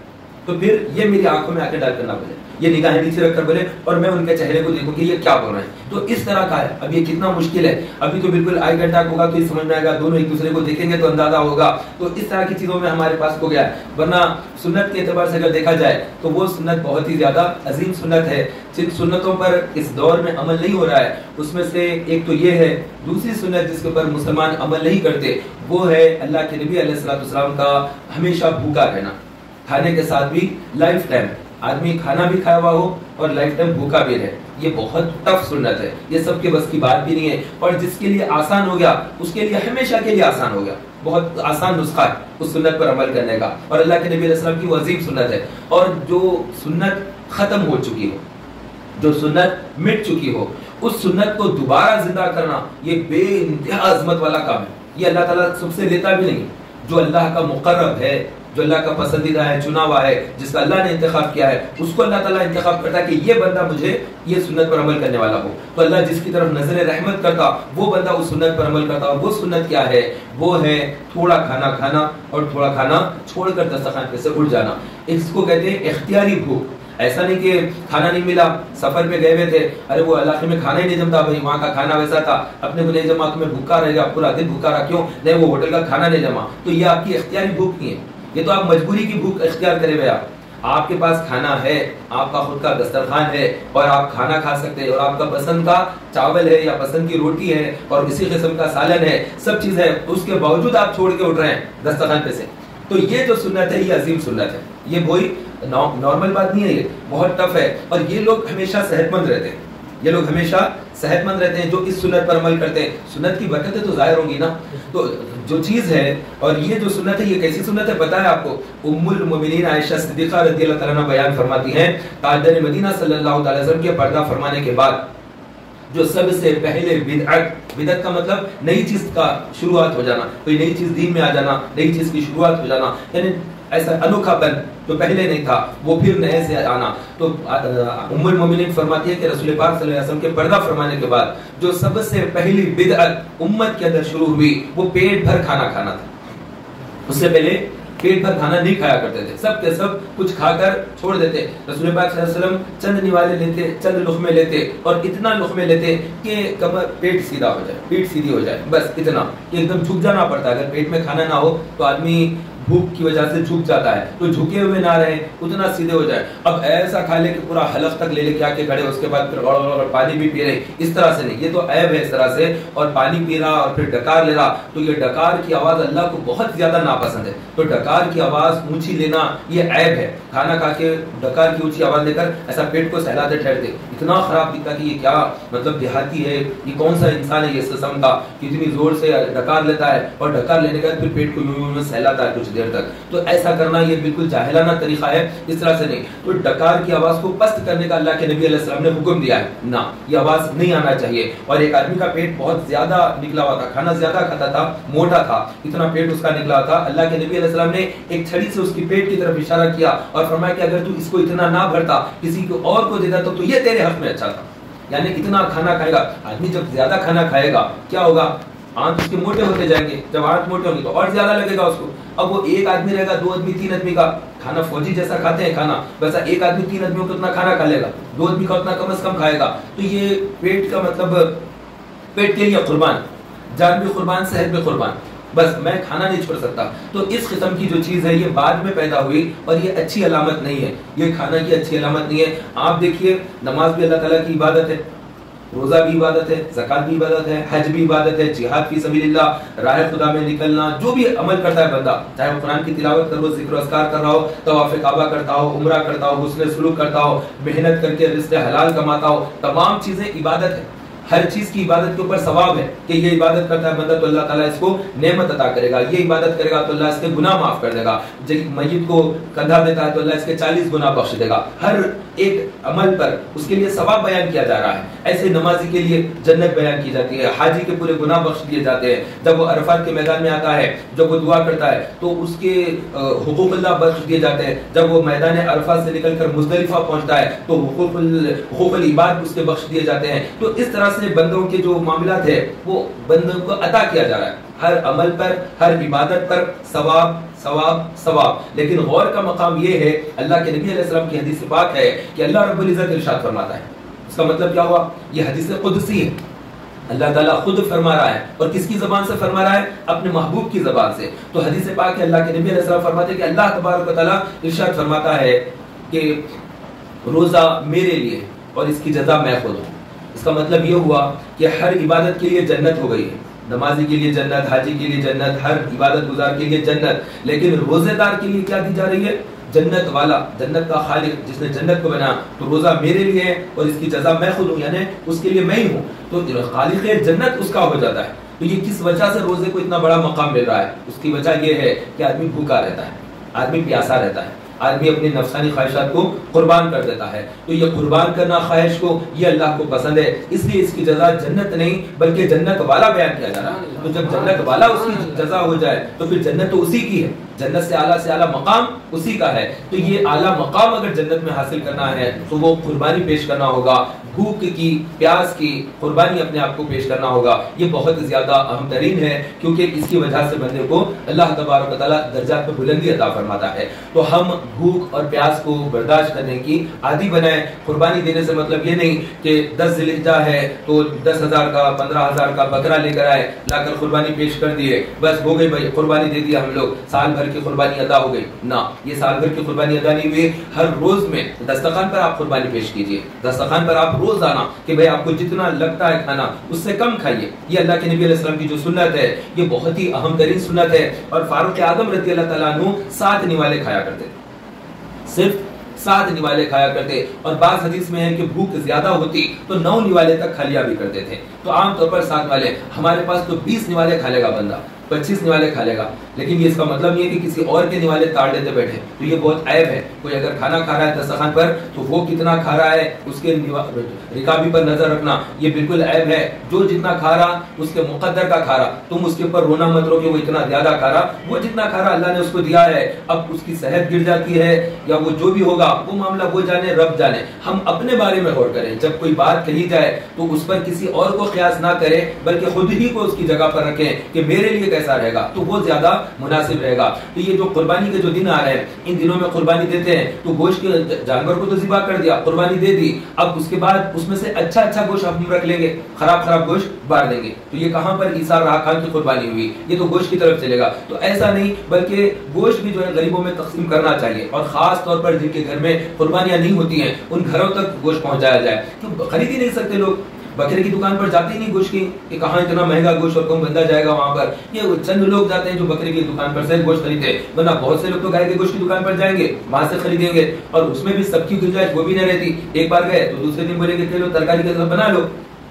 تو پھر یہ میری آنکھوں میں آنکھیں ڈال کر نہ بولے، یہ نگاہیں نیچے رکھ کر بولے اور میں ان کے چہرے کو دیکھوں کہ یہ کیا بول رہے ہیں. تو اس طرح کا ہے. اب یہ کتنا مشکل ہے. ابھی تو بالکل آئی کنٹیکٹ ہوگا تو یہ سمجھ میں آئے گا، دونوں ایک دوسرے کو دیکھیں گے تو اندازہ ہوگا. تو اس طرح کی چیزوں میں ہمارے پاس ہو گیا ہے. ورنہ سنت کے اعتبار سے اگر دیکھا جائے تو وہ سنت بہت ہی زیادہ عظیم سنت ہے. جن سنتوں پر اس دور میں عمل نہیں ہو رہا ہے اس میں سے ایک تو یہ ہے. دوسری سنت جس کے اوپر مسلمان عمل نہیں کرتے وہ ہے اللہ کے نبی علیہ السلام کا ہمیشہ بھوکا رہنا، کھانے کے ساتھ بھی لائف ٹائم آدمی کھانا بھی کھایا ہوا ہو اور لائف ٹائم بھوکا بھی رہے. یہ بہت ٹف سنت ہے، یہ سب کے بس کی بات بھی نہیں ہے. اور جس کے لیے آسان ہو گیا اس کے لیے ہمیشہ کے لیے آسان ہو گیا. بہت آسان نسخہ ہے اس سنت پر عمل کرنے کا، اور اللہ کے نبی علیہ السلام کی وہ عظیم سنت ہے. اور جو سنت ختم ہو چکی ہو، جو سنت مٹ چکی ہو، اس سنت کو دوبارہ زندہ کرنا یہ بے انتہا عظمت والا کام ہے. یہ اللہ تعالیٰ سب سے لیتا بھی نہیں. جو اللہ کا مقرب ہے، جو اللہ کا پسندیدہ ہے، چنا ہوا ہے، جس کا اللہ نے انتخاب کیا ہے، اس کو اللہ تعالیٰ انتخاب کرتا ہے کہ یہ بندہ مجھے یہ سنت پر عمل کرنے والا ہو. تو اللہ جس کی طرف نظر رحمت کرتا وہ بندہ اس سنت پر عمل کرتا. اور وہ سنت کیا ہے؟ وہ ہے تھوڑا کھانا کھانا اور تھوڑا کھانا چھوڑ کر دسترخوان پہ سے اٹھ جانا. اس کو کہتے ہیں اختیاری بھوک. ایسا نہیں کہ کھانا نہیں ملا، سفر پہ گئے ہوئے تھے، ارے وہ علاقے میں کھانا ہی نہیں جمتا، بھائی وہاں کا کھانا ویسا تھا، اپنے کو نہیں جما تو میں بھوکا رہ گیا، پورا دن بھوکا رہا. کیوں؟ نہیں وہ ہوٹل کا کھانا نہیں جما. تو یہ آپ کی اختیاری بھوک نہیں ہے، یہ تو آپ مجبوری کی بھوک اختیار کرے ہوئے. آپ کے پاس کھانا ہے، آپ کا خود کا دسترخوان ہے اور آپ کھانا کھا سکتے ہیں، اور آپ کا پسند کا چاول ہے یا پسند کی روٹی ہے اور اسی قسم کا سالن ہے، سب چیز ہے، اس کے باوجود آپ چھوڑ کے اٹھ رہے ہیں دسترخوان پہ سے. تو یہ جو سنت ہے یہ عظیم سنت ہے. یہ کوئی نارمل بات نہیں ہے، یہ بہت ٹف ہے. اور یہ لوگ ہمیشہ صحت مند رہتے ہیں، یہ لوگ ہمیشہ صحت مند رہتے ہیں جو اس سنت پر عمل کرتے ہیں. سنت کی برکتیں تو ظاہر ہوں گی نا. تو جو چیز ہے اور یہ جو سنت ہے یہ کیسی سنت ہے پتہ ہے آپ کو؟ ام المومنین عائشہ صدیقہ رضی اللہ تعالیٰ عنہ بیان فرماتی ہیں تاجدار مدینہ صلی اللہ علیہ وسلم کے پردہ فرمانے کے بعد جو سب سے پہلے بدعت کا مطلب نئی چیز کا شروعات ہو جانا، کوئی نئی چیز دین میں آ جانا، نئی چیز کی شروعات ہو جانا، یعنی ایسا انوکھا پن جو پہلے نہیں تھا وہ پھر نئے سے آنا. تو ام المومنین فرماتی ہے کہ رسول پاک صلی اللہ علیہ وسلم کے پردہ فرمانے کے بعد جو سب سے پہلی بدعت امت کے اندر شروع ہوئی وہ پیٹ بھر کھانا کھانا تھا. اس سے پہلے پیٹ بھر کھانا نہیں کھایا کرتے تھے، سب کے سب کچھ کھا کر چھوڑ دیتے. رسول پاک صلی اللہ علیہ وسلم چند نوالے لیتے، چند لقمے لیتے اور اتنا لقمے لیتے کہ کمر پیٹ سیدھا ہو جائے، پیٹ سیدھی ہو جائے، بس اتنا کہ ایک دم جھک جانا پڑتا ہے. اگر پیٹ میں کھانا نہ ہو تو آدمی بھوک کی وجہ سے جھک جاتا ہے، تو جھکے ہوئے نہ رہے، اتنا سیدھے ہو جائے. اب ایسا کھا لے کہ پورا حلق تک لے کے آ کے کھڑے، اس کے بعد پھر اور پانی بھی پی رہے، اس طرح سے نہیں. یہ تو عیب ہے اس طرح سے. اور پانی پی رہا اور پھر ڈکار لے رہا، تو یہ ڈکار کی آواز اللہ کو بہت زیادہ ناپسند ہے. تو ڈکار کی آواز اونچی لینا یہ عیب ہے. کھانا کھا کے ڈکار کی اونچی آواز لے کر ایسا پیٹ کو سہلاتے ٹھہرتے، اتنا خراب دکھتا کہ یہ کیا مطلب دیہاتی ہے، یہ کون سا انسان ہے یہ قسم کا کہ اتنی زور سے ڈکار لیتا ہے اور ڈکار لینے کے بعد پھر پیٹ کو یوں یوں سہلاتا ہے کچھ دیر تک. تو ایسا کرنا یہ بالکل جاہلانہ طریقہ ہے، اس طرح سے نہیں. تو ڈکار کی آواز کو پست کرنے کا اللہ کے نبی علیہ السلام نے حکم دیا ہے، نہ یہ آواز نہیں آنا چاہیے. اور ایک آدمی کا پیٹ بہت زیادہ نکلا ہوا تھا، کھانا زیادہ کھاتا تھا، موٹا تھا، اتنا پیٹ اس کا نکلا تھا. اللہ کے نبی علیہ السلام نے ایک چھڑی سے اس کی پیٹ کی طرف اشارہ کیا اور فرمایا کہ اگر تو اس کو اتنا نہ بھرتا، کسی کو اور کو دیتا تو یہ تیرے حق میں اچھا تھا. یعنی اتنا کھانا کھائے گا آدمی، جب زیادہ کھانا کھائے گا کیا ہوگا؟ آنت اس کے موٹے ہوتے جائیں گے، جب آنت موٹے ہوں گے تو اور زیادہ لگے گا اس کو. اب وہ ایک آدمی رہے گا، 2 آدمی 3 آدمی کا کھانا، فوجی جیسا کھاتے ہیں کھانا، ویسا ایک آدمی 3 آدمیوں کو اتنا کھانا کھا لے گا، 2 آدمی کا اتنا کم از کم کھائے گا. تو یہ پیٹ کا مطلب پیٹ کے لیے قربان، جان بھی قربان، صحت بھی قربان، بس میں کھانا نہیں چھوڑ سکتا. تو اس قسم کی جو چیز ہے یہ بعد میں پیدا ہوئی اور یہ اچھی علامت نہیں ہے، یہ کھانا کی اچھی علامت نہیں ہے. آپ دیکھیے نماز بھی اللہ تعالیٰ کی عبادت ہے، روزہ بھی عبادت ہے، زکات بھی عبادت ہے، حج بھی عبادت ہے، جہاد فی سبیل اللہ، راہ خدا میں نکلنا، جو بھی عمل کرتا ہے بندہ، چاہے وہ قرآن کی تلاوت کر رہا ہو، ذکر و اذکار کر رہا ہو، طواف کعبہ کرتا ہو، عمرہ کرتا ہو، حسن سلوک کرتا ہو، محنت کر کے رزق حلال کماتا ہو، تمام چیزیں عبادت ہے. ہر چیز کی عبادت کے اوپر ثواب ہے کہ یہ عبادت کرتا ہے بندہ تو اللہ تعالیٰ اس کو نعمت عطا کرے گا، یہ عبادت کرے گا تو اللہ اس کے گناہ معاف کر دے گا، میت کو کندھا دیتا ہے تو اللہ اس کے 40 گناہ بخش دے گا. ہر ایک عمل پر اس کے لیے ثواب بیان کیا جا رہا ہے. ایسے نمازی کے لیے جنت بیان کی جاتی ہے، حاجی کے پورے گناہ بخش دیے جاتے ہیں. جب وہ عرفات کے میدان میں آتا ہے، جب وہ دعا کرتا ہے تو اس کے حقوق اللہ بخش دیے جاتے ہیں. جب وہ میدان عرفات سے نکل کر مزدلفہ پہنچتا ہے تو حقوق العباد اس کے بخش دیے جاتے ہیں. تو اس طرح سے بندوں کے جو معاملات ہے وہ بندوں کو عطا کیا جا رہا ہے، ہر عمل پر، ہر عبادت پر ثواب ثواب ثواب. لیکن غور کا مقام یہ ہے، اللہ کے نبی علیہ السلام کی حدیث پاک ہے کہ اللہ رب العزت ارشاد فرماتا ہے. اس کا مطلب کیا ہوا؟ یہ حدیث قدسی ہے، اللہ تعالیٰ خود فرما رہا ہے. اور کس کی زبان سے فرما رہا ہے؟ اپنے محبوب کی زبان سے. تو حدیث پاک ہے، اللہ کے نبی علیہ السلام فرماتے ہیں کہ اللہ تبارک و تعالیٰ ارشاد فرماتا ہے کہ روزہ میرے لیے اور اس کی جزا میں خود ہوں. اس کا مطلب یہ ہوا کہ ہر عبادت کے لیے جنت ہو گئی ہے، نمازی کے لیے جنت، حاجی کے لیے جنت، ہر عبادت گزار کے لیے جنت. لیکن روزے دار کے لیے کیا دی جا رہی ہے؟ جنت والا، جنت کا خالق جس نے جنت کو بنا. تو روزہ میرے لیے ہے اور اس کی جزا میں خود ہوں، یعنی اس کے لیے میں ہی ہوں. تو خالق جنت اس کا ہو جاتا ہے. تو یہ کس وجہ سے روزے کو اتنا بڑا مقام مل رہا ہے؟ اس کی وجہ یہ ہے کہ آدمی بھوکا رہتا ہے، آدمی پیاسا رہتا ہے، آدمی اپنی نفسانی خواہشات کو قربان کر دیتا ہے. تو یہ قربان کرنا خواہش کو، یہ اللہ کو پسند ہے، اس لیے اس کی جزا جنت نہیں بلکہ جنت والا بیان کیا جا رہا ہے. تو جب جنت والا اس کی جزا ہو جائے تو پھر جنت تو اسی کی ہے، جنت سے اعلیٰ مقام اسی کا ہے. تو یہ اعلیٰ مقام اگر جنت میں حاصل کرنا ہے تو وہ قربانی پیش کرنا ہوگا، بھوک کی، پیاس کی قربانی اپنے آپ کو پیش کرنا ہوگا. یہ بہت زیادہ اہم ترین ہے کیونکہ اس کی وجہ سے بندے کو اللہ تبارک و تعالیٰ درجات میں بلندی عطا فرماتا ہے. تو ہم بھوک اور پیاس کو برداشت کرنے کی عادی بنائیں. قربانی دینے سے مطلب یہ نہیں کہ 10 ذی الحجہ ہے تو 10,000 کا 15,000 کا بکرا لے کر آئے، لا کر قربانی پیش کر دیے، بس ہو گئی بھائی قربانی دے دیا ہم لوگ، سال بھر کی قربانی ادا ہو گئی. نہ، یہ سال بھر کی قربانی ادا نہیں ہوئی. ہر روز میں دسترخوان پر آپ قربانی پیش کیجیے، دسترخوان پر آپ روز آنا کہ بھائی آپ کو جتنا لگتا ہے کھانا اس سے کم کھائیے. یہ اللہ کے نبی علیہ السلام کی جو سنت ہے یہ بہت ہی اہم ترین سنت ہے. اور فاروق اعظم رضی اللہ تعالیٰ عنہ 7 نوالے کھایا کرتے، صرف 7 نوالے کھایا کرتے. اور بعض حدیث میں ہے کہ بھوک زیادہ ہوتی تو 9 نوالے تک کھا لیا بھی کرتے تھے. تو عام طور پر 7 نوالے، ہمارے پاس تو 20 نوالے کھا لے گا بندہ، 25 نوالے کھا لے گا. لیکن یہ اس کا مطلب نہیں ہے کہ کسی اور کے نوالے تاڑ دیتے بیٹھے. تو یہ بہت عیب ہے. کوئی اگر کھانا کھا رہا ہے دسترخوان پر تو وہ کتنا کھا رہا ہے اس کے رکابی پر نظر رکھنا، یہ بالکل عیب ہے. جو جتنا کھا رہا اس کے مقدر کا کھا رہا، تم اس کے اوپر رونا مت رو کہ وہ اتنا زیادہ کھا رہا. وہ جتنا کھا رہا اللہ نے اس کو دیا ہے. اب اس کی صحت گر جاتی ہے یا وہ جو بھی ہوگا وہ معاملہ وہ جانے، رب جانے. ہم اپنے بارے میں غور کریں. جب کوئی بات کہی جائے تو اس پر کسی اور کو قیاس نہ کریں بلکہ خود ہی کو اس کی جگہ پر رکھیں کہ میرے لیے کیسا رہے گا تو وہ زیادہ مناسب رہے گا. تو یہ جو قربانی کے جو دن آ رہے ہیں ان دنوں میں قربانی دیتے ہیں تو گوشت کے جانور کو تو ذبح کر دیا، قربانی دے دی. اب اس کے بعد اس میں سے اچھا گوشت ہم رکھ لیں گے، خراب گوشت بار دیں گے. تو یہ کہاں پر عیسیٰ رہا خان کی قربانی ہوئی؟ یہ تو گوشت کی طرف چلے گا. تو ایسا نہیں، بلکہ گوشت بھی جو ہے غریبوں میں تقسیم کرنا چاہیے. اور خاص طور پر جن کے گھر میں قربانیاں نہیں ہوتی ہیں ان گھروں تک گوشت پہنچایا جائے. تو خرید ہی نہیں سکتے لوگ، بکرے کی دکان پر جاتے ہی نہیں گوشت کی کہ کہاں اتنا مہنگا گوشت اور کون بندہ جائے گا وہاں پر. یہ چند لوگ جاتے ہیں جو بکرے کی دکان پر سے گوشت خریدتے ہیں، ورنہ بہت سے لوگ تو گائے کے گوشت کی دکان پر جائیں گے، وہاں سے خریدیں گے. اور اس میں بھی سب کی گنجائش وہ بھی نہ رہتی. ایک بار گئے تو دوسرے دن بولیں گے کہ لو ترکاری کے ساتھ بنا لو،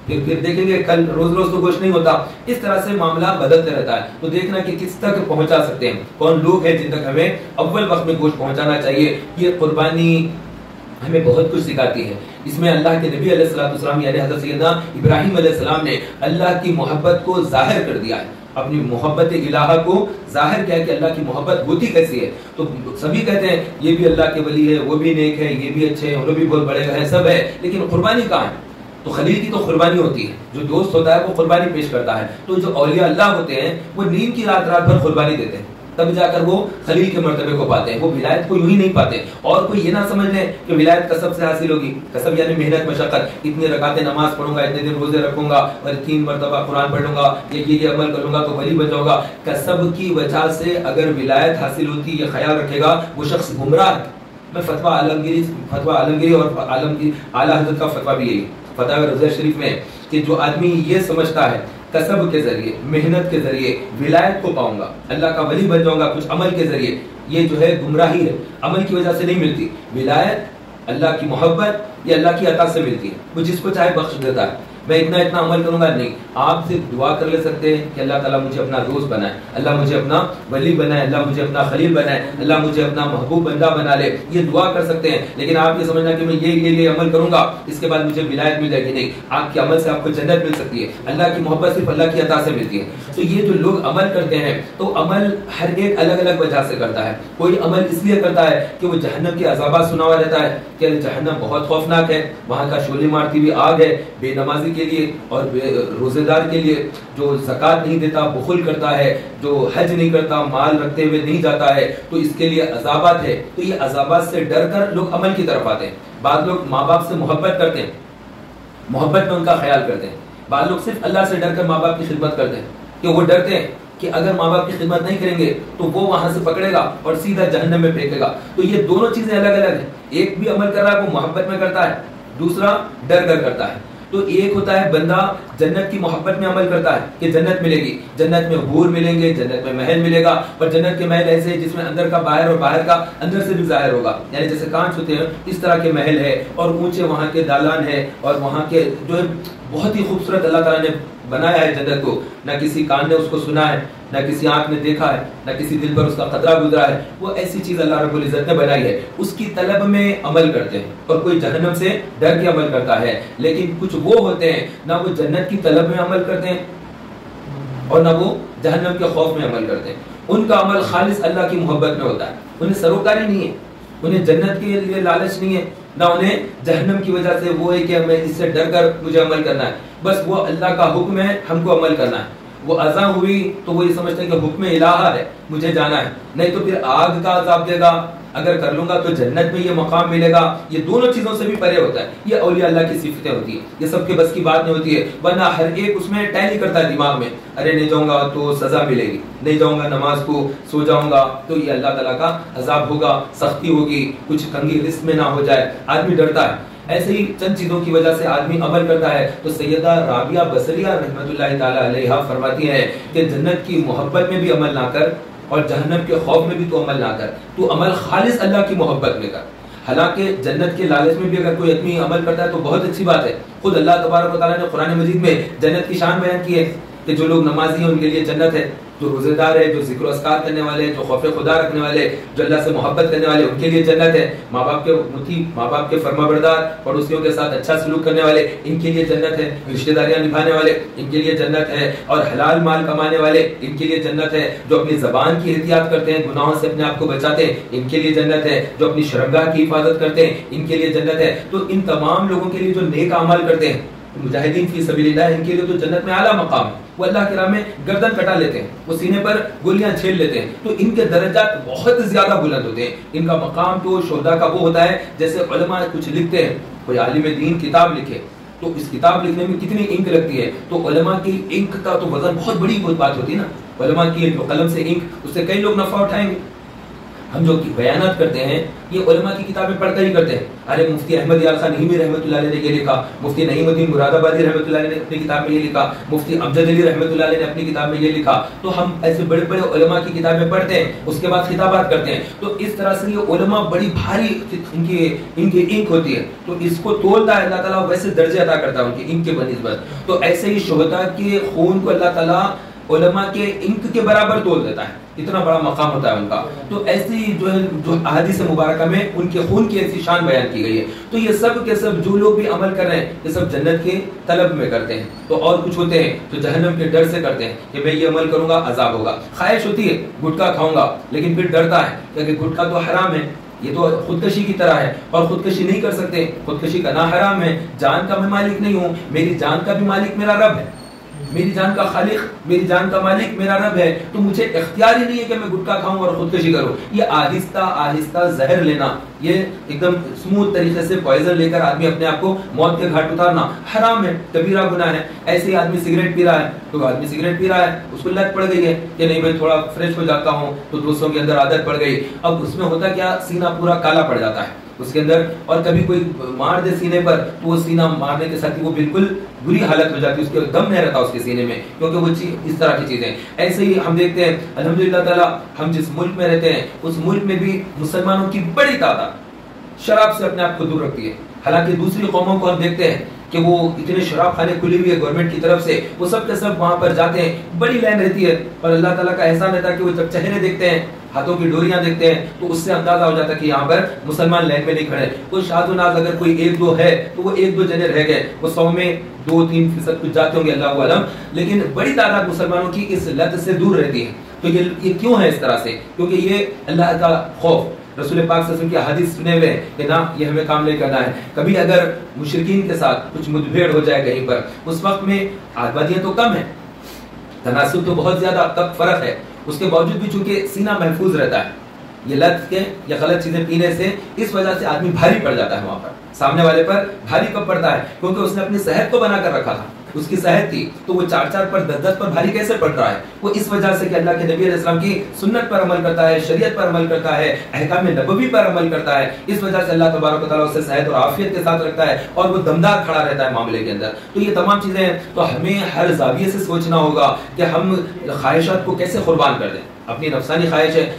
پھر دیکھیں گے کل روز تو گوشت نہیں ہوتا. اس طرح سے معاملہ بدلتے رہتا ہے. تو دیکھنا کہ کس تک پہنچا سکتے ہیں، کون لوگ ہیں جن تک ہمیں اول وقت میں گوشت پہنچانا چاہیے. یہ قربانی ہمیں بہت کچھ سکھاتی ہے. اس میں اللہ کے نبی علیہ السلام یعنی حضرت سیدنا ابراہیم علیہ السلام نے اللہ کی محبت کو ظاہر کر دیا ہے، اپنی محبت الہہ کو ظاہر کیا ہے کہ اللہ کی محبت ہوتی کیسی ہے. تو سبھی کہتے ہیں یہ بھی اللہ کے ولی ہے، وہ بھی نیک ہے، یہ بھی اچھے ہیں، وہ بھی بہت بڑے ہیں، سب ہے، لیکن قربانی کہاں ہے؟ تو خلیل کی تو قربانی ہوتی ہے، جو دوست ہوتا ہے وہ قربانی پیش کرتا ہے. تو جو اولیاء اللہ ہوتے ہیں وہ نیند کی رات رات بھر قربانی دیتے ہیں، تب جا کر وہ خلیل کے مرتبے کو پاتے ہیں. وہ ولایت کو یوں ہی نہیں پاتے. اور کوئی یہ نہ سمجھ لے کہ ولایت کسب سے حاصل ہوگی. کسب یعنی محنت مشقت، اتنی رکعتیں نماز پڑھوں گا، اتنے دن روزے رکھوں گا اور 3 مرتبہ قرآن پڑھ لوں گا، یہ عمل کروں گا تو ولی بن جاؤں گا. کسب کی وجہ سے اگر ولایت حاصل ہوتی، یہ خیال رکھے گا وہ شخص گمراہ ہے. میں فتویٰ عالمگیری اور اعلیٰ حضرت کا فتویٰ بھی یہی فتاوی رضیہ شریف میں کہ جو آدمی یہ سمجھتا ہے کسب کے ذریعے، محنت کے ذریعے ولایت کو پاؤں گا، اللہ کا ولی بن جاؤں گا کچھ عمل کے ذریعے، یہ جو ہے گمراہی ہے. عمل کی وجہ سے نہیں ملتی ولایت، اللہ کی محبت یہ اللہ کی عطا سے ملتی ہے. وہ جس کو چاہے بخش دیتا ہے. میں اتنا عمل کروں گا نہیں. آپ صرف دعا کر لے سکتے ہیں کہ اللہ تعالیٰ مجھے اپنا دوست بنائے، اللہ مجھے اپنا ولی بنائے، اللہ مجھے اپنا خلیل بنائے، اللہ مجھے اپنا محبوب بندہ بنا لے. یہ دعا کر سکتے ہیں. لیکن آپ یہ سمجھنا کہ میں یہ عمل کروں گا اس کے بعد مجھے ولایت مل جائے گی، نہیں. آپ کے عمل سے آپ کو جنت مل سکتی ہے. اللہ کی محبت صرف اللہ کی عطا سے ملتی ہے. تو یہ جو لوگ عمل کرتے ہیں تو عمل ہر ایک الگ الگ وجہ سے کرتا ہے. کوئی عمل اس لیے کرتا ہے کہ وہ جہنم کے عذابات سنا ہوا رہتا ہے کہ جہنم بہت خوفناک ہے، وہاں کا شعلے مارتی ہوئی آگ ہے. بے نمازی کے لیے اور روزے دار کے لیے جو زکوٰۃ نہیں دیتا، بخل کرتا ہے، جو حج نہیں کرتا، مال رکھتے ہوئے نہیں جاتا ہے، تو اس کے لیے عذابات ہے. تو یہ عذابات سے ڈر کر لوگ عمل کی طرف آتے ہیں. بعض لوگ ماں باپ سے محبت کرتے ہیں، محبت میں ان کا خیال کرتے ہیں. بعض لوگ صرف اللہ سے ڈر کر ماں باپ کی خدمت کرتے ہیں کہ وہ ڈرتے ہیں کہ اگر ماں باپ کی خدمت نہیں کریں گے تو وہ وہاں سے پکڑے گا اور سیدھا جہنم میں پھینکے گا. تو یہ دونوں چیزیں الگ الگ ہیں. ایک بھی عمل کر رہا ہے وہ محبت میں کرتا ہے، دوسرا ڈر کر کرتا ہے. تو ایک ہوتا ہے بندہ جنت کی محبت میں عمل کرتا ہے کہ جنت ملے گی، جنت میں حور ملیں گے، جنت میں محل ملے گا. اور جنت کے محل ایسے جس میں اندر کا باہر اور باہر کا اندر سے بھی ظاہر ہوگا، یعنی جیسے کانچ ہوتے ہیں اس طرح کے محل ہے. اور اونچے وہاں کے دالان ہے اور وہاں کے جو ہے بہت ہی خوبصورت اللہ تعالیٰ نے بنایا ہے جنت کو. نہ کسی کان نے اس کو سنا ہے، نہ کسی آنکھ نے دیکھا ہے، نہ کسی دل پر اس کا قطرہ گزرا ہے. وہ ایسی چیز اللہ رب العزت نے بنائی ہے. اس کی طلب میں عمل کرتے ہیں. اور کوئی جہنم سے ڈر کے عمل کرتا ہے. لیکن کچھ وہ ہوتے ہیں نہ وہ جنت کی طلب میں عمل کرتے ہیں اور نہ وہ جہنم کے خوف میں عمل کرتے ہیں. ان کا عمل خالص اللہ کی محبت میں ہوتا ہے. انہیں سروکاری نہیں ہے، انہیں جنت کے لیے لالچ نہیں ہے، نہ انہیں جہنم کی وجہ سے وہ ہے کہ میں اس سے ڈر کر مجھے عمل کرنا ہے. بس وہ اللہ کا حکم ہے، ہم کو عمل کرنا ہے. وہ اذان ہوئی تو وہ یہ سمجھتے ہیں کہ حکم الہ ہے، مجھے جانا ہے. نہیں تو پھر آگ کا عذاب دے گا، اگر کر لوں گا تو جنت میں یہ مقام ملے گا. یہ دونوں چیزوں سے بھی پرے ہوتا ہے. یہ اولیاء اللہ کی صفتیں ہوتی ہیں. یہ سب کے بس کی بات نہیں ہوتی ہے، ورنہ ہر ایک اس میں ٹیلی کرتا ہے دماغ میں. ارے نہیں جاؤں گا تو سزا ملے گی، نہیں جاؤں گا نماز کو سو جاؤں گا تو یہ اللہ تعالیٰ کا عذاب ہوگا، سختی ہوگی، کچھ تنگی رزق میں نہ ہو جائے. آدمی ڈرتا ہے. ایسے ہی چند چیزوں کی وجہ سے آدمی عمل کرتا ہے. تو سیدہ رابعہ بصریہ رحمۃ اللہ تعالی علیہا فرماتی ہیں کہ جنت کی محبت میں بھی عمل نہ کر اور جہنم کے خوف میں بھی تو عمل نہ کر. تو عمل خالص اللہ کی محبت میں کر. حالانکہ جنت کے لالچ میں بھی اگر کوئی آدمی عمل کرتا ہے تو بہت اچھی بات ہے. خود اللہ تبارک و تعالیٰ نے قرآن مجید میں جنت کی شان بیان کی ہے کہ جو لوگ نمازی ہیں ان کے لیے جنت ہے، جو روزے دار ہے، جو ذکر و اذکار کرنے والے، جو خوف خدا رکھنے والے، جو اللہ سے محبت کرنے والے، ان کے لیے جنت ہے. ماں باپ کے مطیع، ماں باپ کے فرما بردار، پڑوسیوں کے ساتھ اچھا سلوک کرنے والے، ان کے لیے جنت ہے. رشتہ داریاں نبھانے والے، ان کے لیے جنت ہے. اور حلال مال کمانے والے، ان کے لیے جنت ہے. جو اپنی زبان کی احتیاط کرتے ہیں، گناہوں سے اپنے آپ کو بچاتے ہیں، ان کے لیے جنت ہے. جو اپنی شرمگاہ کی حفاظت کرتے ہیں، ان کے لیے جنت ہے. تو ان تمام لوگوں کے لیے جو نیک اعمال کرتے ہیں، مجاہدین فی سبیل اللہ، ان کے لیے تو جنت میں اعلیٰ مقام ہے. وہ اللہ کی راہ میں گردن کٹا لیتے ہیں، وہ سینے پر گولیاں چھیل لیتے ہیں. تو ان کے درجات بہت زیادہ بلند ہوتے ہیں. ان کا مقام تو شہداء کا وہ ہوتا ہے جیسے علماء کچھ لکھتے ہیں. کوئی عالم دین کتاب لکھے تو اس کتاب لکھنے میں کتنی انک لگتی ہے. تو علماء کی انک کا تو وزن بہت بڑی بات ہوتی ہے نا. علماء کی قلم سے انک، اس سے کئی لوگ نفع اٹھائیں گے. ہم جو بیانات کرتے ہیں یہ علماء کی کتابیں پڑھ کر ہی کرتے ہیں. ارے مفتی احمد یار خان نعیمی رحمۃ اللہ علیہ نے یہ لکھا، مفتی نعیم الدین مراد آبادی رحمۃ اللہ علیہ نے اپنی کتاب میں یہ لکھا، مفتی امجد علی رحمۃ اللہ علیہ نے اپنی کتاب میں یہ لکھا. تو ہم ایسے بڑے بڑے علماء کی کتابیں پڑھتے ہیں، اس کے بعد خطابات کرتے ہیں. تو اس طرح سے یہ علماء بڑی بھاری ان کی انک ہوتی ہے. تو اس کو تولتا ہے اللہ تعالیٰ، ویسے درجے عطا کرتا ہے ان کی انک کے بنسبت. تو ایسے ہی شہداء کے خون کو اللہ تعالیٰ علماء کے انک کے برابر تول دیتا ہے. اتنا بڑا مقام ہوتا ہے ان کا. تو ایسی جو ہے جو احادیث مبارکہ میں ان کے خون کی ایسی شان بیان کی گئی ہے. تو یہ سب کے سب جو لوگ بھی عمل کر رہے ہیں یہ سب جنت کے طلب میں کرتے ہیں. تو اور کچھ ہوتے ہیں جو جہنم کے ڈر سے کرتے ہیں کہ میں یہ عمل کروں گا عذاب ہوگا. خواہش ہوتی ہے گٹکا کھاؤں گا، لیکن پھر ڈرتا ہے کہ گٹکا تو حرام ہے، یہ تو خودکشی کی طرح ہے، اور خودکشی نہیں کر سکتے، خودکشی کرنا حرام ہے۔ جان کا میں مالک نہیں ہوں، میری جان کا بھی مالک میرا رب ہے، میری جان کا خالق، میری جان کا مالک میرا رب ہے، تو مجھے اختیار ہی نہیں ہے کہ میں گٹکا کھاؤں اور خودکشی کروں۔ یہ آہستہ آہستہ زہر لینا، یہ ایک دم اسموتھ طریقے سے پوائزن لے کر آدمی اپنے آپ کو موت کے گھاٹ اتارنا حرام ہے، کبیرہ گناہ ہے۔ ایسے ہی آدمی سگریٹ پی رہا ہے، تو آدمی سگریٹ پی رہا ہے، اس کو لت پڑ گئی ہے کہ نہیں بھائی تھوڑا فریش ہو جاتا ہوں، تو دوستوں کے اندر عادت پڑ گئی، اب اس میں ہوتا کیا، سینہ پورا کالا پڑ جاتا ہے اس کے اندر، اور کبھی کوئی مار دے سینے پر تو وہ سینہ مارنے کے ساتھ وہ بالکل بری حالت ہو جاتی ہے، اس کے دم نہیں رہتا اس کے سینے میں، کیونکہ وہ اس طرح کی چیزیں۔ ایسے ہی ہم دیکھتے ہیں الحمدللہ تعالی ہم جس ملک میں رہتے ہیں اس ملک میں بھی مسلمانوں کی بڑی تعداد شراب سے اپنے آپ کو دور رکھتی ہے، حالانکہ دوسری قوموں کو ہم دیکھتے ہیں کہ وہ اتنے شراب خانے کھلی ہوئی ہے گورنمنٹ کی طرف سے، وہ سب کے سب وہاں پر جاتے ہیں، بڑی لائن رہتی ہے، اور اللہ تعالیٰ کا احسان رہتا ہے کہ وہ جب چہرے دیکھتے ہیں، ہاتھوں کی ڈوریاں دیکھتے ہیں، تو اس سے اندازہ ہو جاتا ہے کہ یہاں پر مسلمان لائن میں نہیں کھڑے۔ کوئی شاد و ناز اگر کوئی ایک دو ہے تو وہ ایک دو جنے رہ گئے، وہ 100 میں 2-3% کچھ جاتے ہوں گے اللہ عالم، لیکن بڑی تعداد مسلمانوں کی اس لت سے دور رہتی ہے۔ تو یہ کیوں ہے اس طرح سے؟ کیونکہ یہ اللہ کا خوف، رسول پاک صلی اللہ علیہ وسلم کی حدیث سنے ہوئے کہ نہ یہ ہمیں کام نہیں کرنا ہے۔ کبھی اگر مشرکین کے ساتھ کچھ مدبھیڑ ہو جائے کہیں پر، اس وقت میں آبادیاں تو کم ہیں، تناسب تو بہت زیادہ تک فرق ہے، اس کے باوجود بھی چونکہ سینہ محفوظ رہتا ہے، یہ لت کے یا غلط چیزیں پینے سے اس وجہ سے آدمی بھاری پڑ جاتا ہے، وہاں پر سامنے والے پر بھاری کب پڑتا ہے؟ کیونکہ اس نے اپنی صحت کو بنا کر رکھا تھا، اس کی صحت تھی، تو وہ 4 پر 10 پر بھاری کیسے پڑ رہا ہے؟ وہ اس وجہ سے کہ اللہ کے نبی علیہ السلام کی سنت پر عمل کرتا ہے، شریعت پر عمل کرتا ہے، احکام نبوی پر عمل کرتا ہے، اس وجہ سے اللہ تبارک و تعالیٰ اسے صحت اور عافیت کے ساتھ رکھتا ہے، اور وہ دمدار کھڑا رہتا ہے معاملے کے اندر۔ تو یہ تمام چیزیں ہیں، تو ہمیں ہر زاویے سے سوچنا ہوگا کہ ہم خواہشات کو کیسے قربان کر دیں۔ اپنی نفسانی خواہش ہے،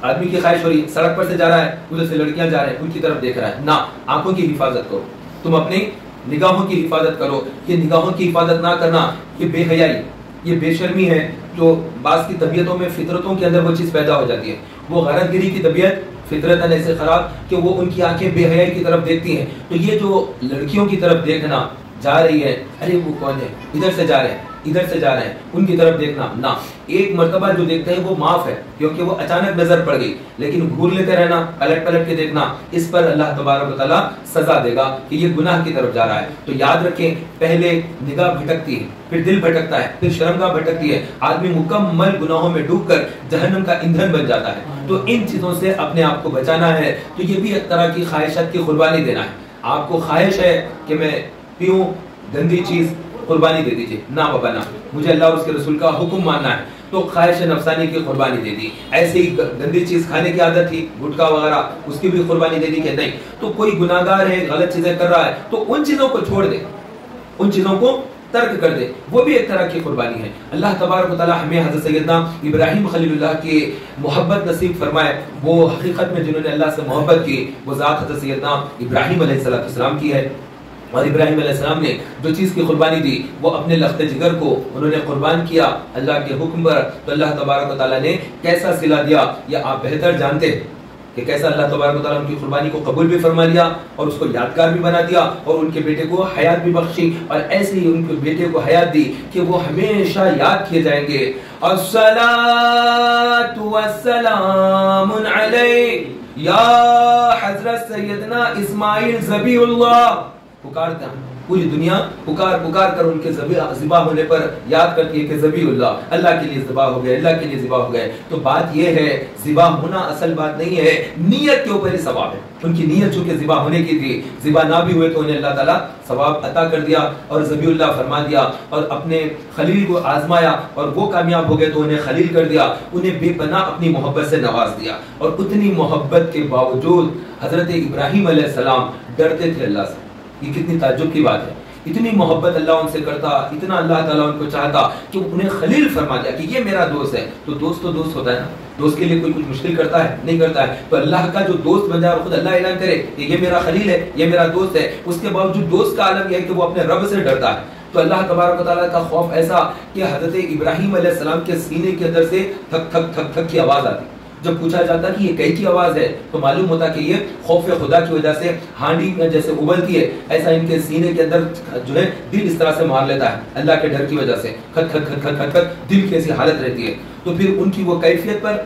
آدمی کی خواہش ہو رہی، سڑک پر سے جا رہا ہے، ادھر سے لڑکیاں جا رہے ہیں، ان کی طرف دیکھ رہا ہے، نہ، آنکھوں کی حفاظت کرو، تم اپنی نگاہوں کی حفاظت کرو۔ یہ نگاہوں کی حفاظت نہ کرنا، یہ بے حیائی، یہ بے شرمی ہے، جو بعض کی طبیعتوں میں، فطرتوں کے اندر وہ چیز پیدا ہو جاتی ہے۔ وہ غرض گیری کی طبیعت فطرتاً ایسے خراب کہ وہ ان کی آنکھیں بے حیائی کی طرف دیکھتی ہیں، تو یہ جو لڑکیوں کی طرف دیکھنا، جا رہی ہے، ارے وہ کون ہے، ادھر سے جا رہے ہیں، ادھر سے جا رہے ہیں، ان کی طرف دیکھنا نہ، ایک مرتبہ جو دیکھتے ہیں وہ معاف ہے کیونکہ وہ اچانک نظر پڑ گئی، لیکن گھور لیتے رہنا، پلٹ پلٹ کے دیکھنا، اس پر اللہ تبارک و تعالیٰ سزا دے گا کہ یہ گناہ کی طرف جا رہا ہے۔ تو یاد رکھیں، پہلے نگاہ بھٹکتی ہے، پھر دل بھٹکتا ہے، پھر شرمگاہ بھٹکتی ہے، آدمی مکمل گناہوں میں ڈوب کر جہنم کا ایندھن بن جاتا ہے۔ تو ان چیزوں سے اپنے آپ کو بچانا ہے، تو یہ بھی ایک طرح کی خواہشات کی قربانی دینا ہے۔ آپ کو خواہش ہے کہ میں پیوں گندی چیز، قربانی دے دیجیے، نہ بابا نہ، مجھے اللہ اور اس کے رسول کا حکم ماننا ہے، تو خواہش نفسانی کی قربانی دے دی۔ ایسے ہی گندی چیز کھانے کی عادت تھی، گٹکا وغیرہ، اس کی بھی قربانی دے دی کہ نہیں۔ تو کوئی گناہگار ہے، غلط چیزیں کر رہا ہے، تو ان چیزوں کو چھوڑ دے، ان چیزوں کو ترک کر دے، وہ بھی ایک طرح کی قربانی ہے۔ اللہ تبارک و تعالی ہمیں حضرت سیدنا ابراہیم خلیل اللہ کی محبت نصیب فرمائے۔ وہ حقیقت میں جنہوں نے اللہ سے محبت کی، وہ ذات حضرت سیدنا ابراہیم علیہ السلام کی ہے۔ اور ابراہیم علیہ السلام نے جو چیز کی قربانی دی، وہ اپنے لخت جگر کو انہوں نے قربان کیا اللہ کے حکم پر۔ تو اللہ تبارک و تعالیٰ نے کیسا صلہ دیا، یہ آپ بہتر جانتے ہیں کہ کیسا اللہ تبارک و تعالیٰ ان کی قربانی کو قبول بھی فرما لیا اور اس کو یادگار بھی بنا دیا، اور ان کے بیٹے کو حیات بھی بخشی، اور ایسے ہی ان کے بیٹے کو حیات دی کہ وہ ہمیشہ یاد کیے جائیں گے۔ الصلاۃ والسلام علیک یا حضرت سیدنا اسماعیل ذبیح اللہ۔ پکارتے ہیں، پوری دنیا پکار پکار کر ان کے ذبح ہونے پر یاد کرتی ہے کہ ذبیح اللہ کے لیے ذبح ہو گئے، اللہ کے لیے ذبح ہو گئے۔ تو بات یہ ہے، ذبح ہونا اصل بات نہیں ہے، نیت کے اوپر ہی ثواب ہے۔ ان کی نیت چونکہ ذبح ہونے کی تھی، ذبح نہ بھی ہوئے تو انہیں اللہ تعالیٰ ثواب عطا کر دیا اور ذبیح اللہ فرما دیا، اور اپنے خلیل کو آزمایا اور وہ کامیاب ہو گئے تو انہیں خلیل کر دیا، انہیں بے پناہ اپنی محبت سے نواز دیا۔ اور اتنی محبت کے باوجود حضرت ابراہیم علیہ السلام ڈرتے تھے اللہ سے۔ یہ کتنی تعجب کی بات ہے، اتنی محبت اللہ ان سے کرتا، اتنا اللہ تعالیٰ ان کو چاہتا کہ انہیں خلیل فرما دیا کہ یہ میرا دوست ہے۔ تو دوست ہوتا ہے نا، دوست کے لیے کوئی کچھ مشکل کرتا ہے؟ نہیں کرتا ہے۔ تو اللہ کا جو دوست بن جائے اور خود اللہ اعلان کرے کہ یہ میرا خلیل ہے، یہ میرا دوست ہے، اس کے باوجود دوست کا عالم یہ ہے کہ وہ اپنے رب سے ڈرتا ہے۔ تو اللہ تبارک و تعالیٰ کا خوف ایسا کہ حضرت ابراہیم علیہ السلام کے سینے کے اندر سے تھک تھک تھک تھک کی آواز آتی۔ جب پوچھا جاتا کہ یہ کئی کی آواز ہے تو معلوم ہوتا کہ یہ خوف خدا کی وجہ سے ہانڈی میں جیسے ابلتی ہے، ایسا ان کے سینے کے اندر جو ہے دل اس طرح سے مار لیتا ہے اللہ کے ڈر کی وجہ سے، کھٹ کھٹ کھٹ کھٹ کھٹ دل کی ایسی حالت رہتی ہے۔ تو پھر ان کی وہ کیفیت پر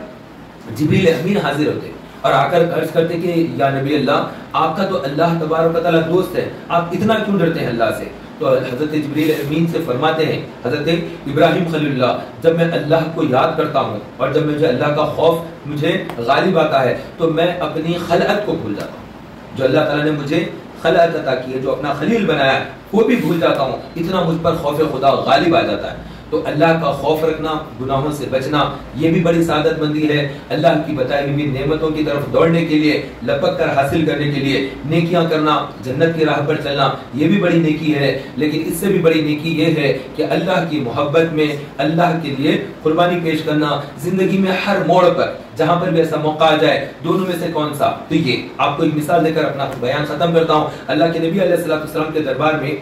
جبریل امین حاضر ہوتے اور آ کر عرض کرتے کہ یا نبی اللہ آپ کا تو اللہ تبارک و تعالیٰ دوست ہے، آپ اتنا کیوں ڈرتے ہیں اللہ سے؟ تو حضرت جبریل امین سے فرماتے ہیں حضرت ابراہیم خلیل اللہ، جب میں اللہ کو یاد کرتا ہوں اور جب مجھے اللہ کا خوف مجھے غالب آتا ہے تو میں اپنی خلعت کو بھول جاتا ہوں، جو اللہ تعالیٰ نے مجھے خلعت عطا کی ہے، جو اپنا خلیل بنایا ہے وہ بھی بھول جاتا ہوں، اتنا مجھ پر خوف خدا غالب آ جاتا ہے۔ تو اللہ کا خوف رکھنا، گناہوں سے بچنا، یہ بھی بڑی سعادت مندی ہے۔ اللہ کی بتائی ہوئی نعمتوں کی طرف دوڑنے کے لیے، لپک کر حاصل کرنے کے لیے نیکیاں کرنا، جنت کی راہ پر چلنا، یہ بھی بڑی نیکی ہے۔ لیکن اس سے بھی بڑی نیکی یہ ہے کہ اللہ کی محبت میں اللہ کے لیے قربانی پیش کرنا، زندگی میں ہر موڑ پر جہاں پر بھی ایسا موقع آ جائے، دونوں میں سے کون سا؟ تو یہ آپ کو ایک مثال دے کر اپنا بیان ختم کرتا ہوں۔ اللہ کے نبی علیہ السلام کے دربار میں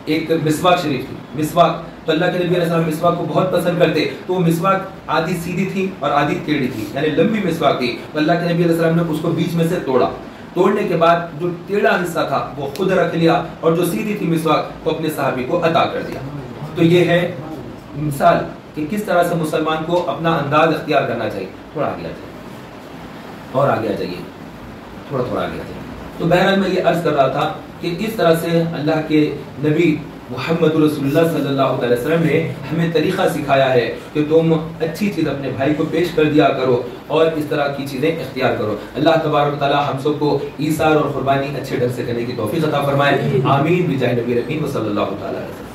ایک مسواک شریف تھی، مسواک، تو اللہ کے نبی علیہ السلام مسواک کو بہت پسند کرتے، تو وہ مسواک آدھی سیدھی تھی اور آدھی ٹیڑھی تھی، یعنی لمبی مسواک تھی، تو اللہ کے نبی علیہ السلام نے اس کو بیچ میں سے توڑا، توڑنے کے بعد جو ٹیڑھا حصہ تھا وہ خود رکھ لیا اور جو سیدھی تھی مسواک کو اپنے صحابی کو عطا کر دیا۔ تو یہ ہے مثال کہ کس طرح سے مسلمان کو اپنا انداز اختیار کرنا چاہیے۔ تھوڑا آگے آ جائیے اور آگے آ جائیے، تھوڑا آگے آ جائیے۔ تو بہرحال میں یہ عرض کر رہا تھا کہ اس طرح سے اللہ کے نبی محمد رسول اللہ صلی اللہ علیہ وسلم نے ہمیں طریقہ سکھایا ہے کہ تم اچھی چیز اپنے بھائی کو پیش کر دیا کرو اور اس طرح کی چیزیں اختیار کرو۔ اللہ تبارک و تعالی ہم سب کو ایثار اور قربانی اچھے ڈھنگ سے کرنے کی توفیق عطا فرمائے، آمین بجاہ نبی رحیم صلی اللہ تعالی علیہ وسلم۔